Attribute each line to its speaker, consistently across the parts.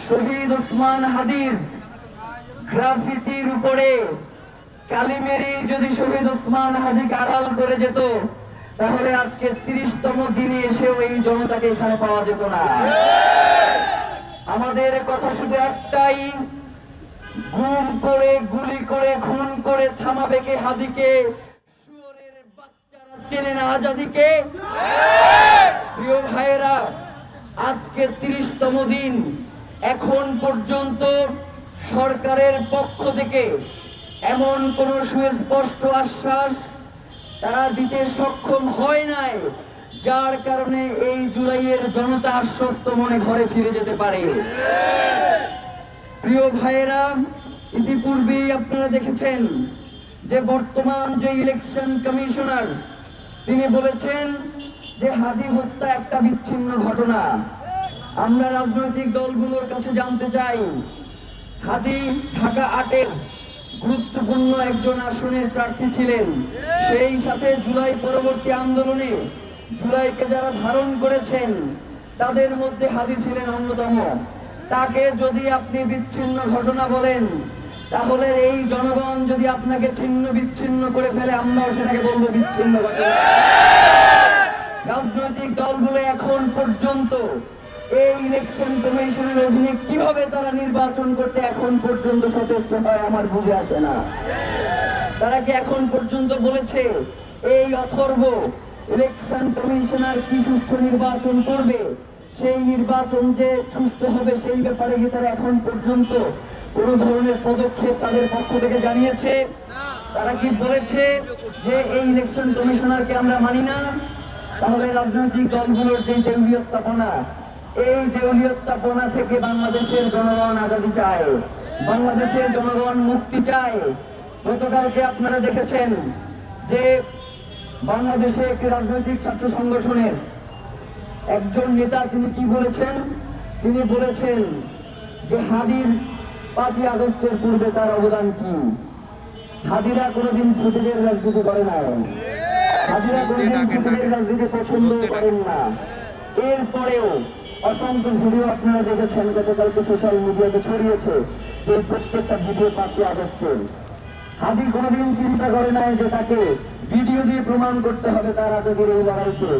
Speaker 1: শহীদ ওসমান হাদির গ্রাফিতির উপরে কালিমেরি যদি শহীদ ওসমান হাদিকে আড়াল করে যেত, তাহলে আজকে 30তম দিনে এসেও এই জনতাকে এখানে পাওয়া যেত না। আমাদের কথা শুধু একটাই, গুম করে, গুলি করে, খুন করে থামাবে কে হাদিকে? শুয়োরের বাচ্চারা চেনে না আজাদিকে। প্রিয় ভাইয়েরা, আজকে 30তম দিন, এখন পর্যন্ত সরকারের পক্ষ থেকে এমন কোন সুস্পষ্ট আশ্বাস তারা দিতে সক্ষম হয় নাই, যার কারণে এই জুলাইয়ের জনতা আশ্বস্ত মনে ঘরে ফিরে যেতে পারে। প্রিয় ভাইয়েরা, ইতিপূর্বেই আপনারা দেখেছেন যে বর্তমান যে ইলেকশন কমিশনার, তিনি বলেছেন যে হাদি হত্যা একটা বিচ্ছিন্ন ঘটনা। আমরা রাজনৈতিক দলগুলোর কাছে জানতে চাই, হাদি ঢাকা 8-এর গুরুত্বপূর্ণ একজন আসনের প্রার্থী ছিলেন। সেই সাথে জুলাই পরবর্তী আন্দোলনে জুলাইকে যারা ধারণ করেছেন তাদের মধ্যে হাদি ছিলেন অন্যতম। তাকে যদি আপনি বিচ্ছিন্ন ঘটনা বলেন, তাহলে এই জনগণ যদি আপনাকে ছিন্ন বিচ্ছিন্ন করে ফেলে, আমরাও সেটাকে বলবো বিচ্ছিন্ন ঘটনা। রাজনৈতিক দলগুলো এখন পর্যন্ত এই ইলেকশন কমিশনের অধীনে কিভাবে তারা নির্বাচন করতে এখন পর্যন্ত সচেষ্ট হয় আমার বুঝে আসে না। তারা কি এখন পর্যন্ত বলেছে এই অথর্ব ইলেকশন কমিশনার কি সুষ্ঠু নির্বাচন করবে, সেই নির্বাচন যে সুষ্ঠু হবে সেই ব্যাপারে কি তারা এখন পর্যন্ত কোন ধরনের পদক্ষেপ তাদের পক্ষ থেকে জানিয়েছে? তারা কি বলেছে যে এই ইলেকশন কমিশনারকে আমরা মানি না? তাহলে রাজনৈতিক দলগুলোর যে দেউলিয়ত্বপনা, এই দেউলিয়ত্বপনা থেকে বাংলাদেশের জনগণ আজাদি চায়, বাংলাদেশের জনগণ মুক্তি চায়। গতকালকে আপনারা দেখেছেন যে বাংলাদেশে একটি রাজনৈতিক ছাত্র সংগঠনের একজন নেতা তিনি কি বলেছেন? তিনি বলেছেন যে হাদির 5ই আগস্টের পূর্বে তার অবদান কি? হাদিরা কোনোদিন ফুটেজের রাজনীতি করে না, হাদিরা কোনোদিন ফুটেজের রাজনীতি পছন্দ করেন না। এরপরেও অসংখ্য ভিডিও আপনারা দেখেছেন, গতকালকে সোশ্যাল মিডিয়াতে ছড়িয়েছে যে প্রত্যেকটা ভিডিও 5ই আগস্টের। হাদি কোনোদিন চিন্তা করে নাই যে তাকে ভিডিও দিয়ে প্রমাণ করতে হবে তার আজাদির এই লড়াইকে।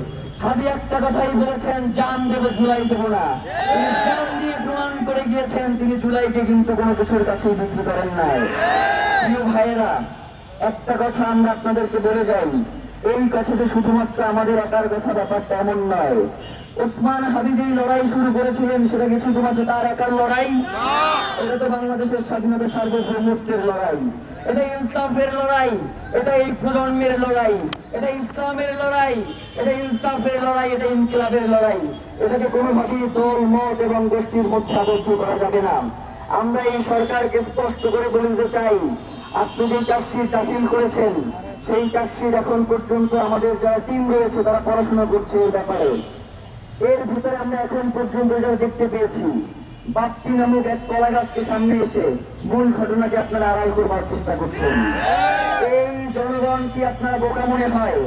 Speaker 1: হাদি একটা কথাই বলেছেন, জান দেব জুলাই দেব না। তিনি জান দিয়ে প্রমাণ করে গিয়েছেন তিনি জুলাইকে কিন্তু কোনো কিছুর কাছেই বিক্রি করেন নাই। প্রিয় ভাইয়েরা, একটা কথা আমরা আপনাদেরকে বলে যাই, এই কথা যে শুধুমাত্র আমাদের একার কথা, ব্যাপারটা এমন নয়। ওসমান হাদি যেই লড়াই শুরু করেছিলেন সেটা কি শুধুমাত্র তার একার লড়াই? এটা তো বাংলাদেশের স্বাধীনতা সার্বভৌমত্বের লড়াই, এটা ইনসাফের লড়াই, এটা এই প্রজন্মের লড়াই, এটা ইসলামের লড়াই, এটা ইনসাফের লড়াই, এটা ইনকিলাবের লড়াই। এটাকে কোনোভাবেই দল, মত এবং গোষ্ঠীর মধ্যে আবদ্ধ করা যাবে না। আমরা এই সরকারকে স্পষ্ট করে বলে দিতে চাই, আপনি যে চার্জশিট দাখিল করেছেন সেই চার্জশিট এখন পর্যন্ত আমাদের যারা টিম রয়েছে তারা পড়াশোনা করছে এই ব্যাপারে। এর ভিতরে আমরা এখন পর্যন্ত যারা দেখতে পেয়েছি, বাপ্পি নামক এক কলা গাছকে সামনে এসে মূল ঘটনাকে আপনারা আড়াল করবার চেষ্টা করছেন। এই জনগণ কি আপনারা বোকা মনে হয়?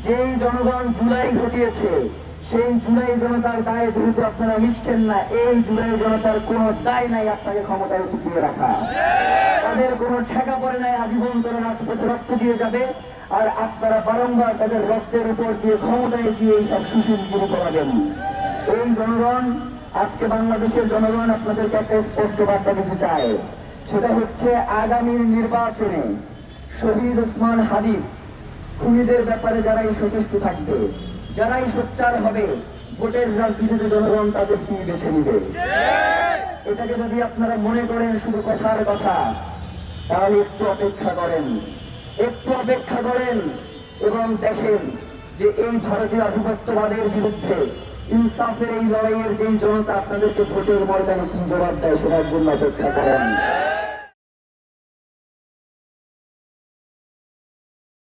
Speaker 1: যেই জনগণ জুলাই ঘটিয়েছে সেই জুলাই জনতার দায় যেহেতু আপনারা নিচ্ছেন না, এই জুলাই জনতার কোনো দায় নাই আপনাকে ক্ষমতায় টিকিয়ে রাখা। তাদের কোনো ঠেকা পড়ে নাই আজীবন তারা রাজপথে রক্ত দিয়ে যাবে, আর আপনারা বারংবার তাদের রক্তের উপর দিয়ে ক্ষমতায় দিয়ে এইসব সুশীল শুরু করাবেন। এই জনগণ, আজকে বাংলাদেশের জনগণ আপনাদেরকে একটা স্পষ্ট বার্তা দিতে চায়, সেটা হচ্ছে আগামীর নির্বাচনে শহীদ ওসমান হাদি খুনিদের ব্যাপারে যারাই সচেষ্ট থাকবে, যারাই সোচ্চার হবে, ভোটের রাজনীতিতে জনগণ তাদেরকে বেছে নিবে। এটাকে যদি আপনারা মনে করেন শুধু কথার কথা, তাহলে একটু অপেক্ষা করেন, একটু অপেক্ষা করেন এবং দেখেন যে এই ভারতীয় আধিপত্যবাদের বিরুদ্ধে ইনসাফের এই লড়াইয়ের যেই জনতা আপনাদেরকে ভোটের ময়দানে কি জবাব দেয় সেটার জন্য অপেক্ষা করেন।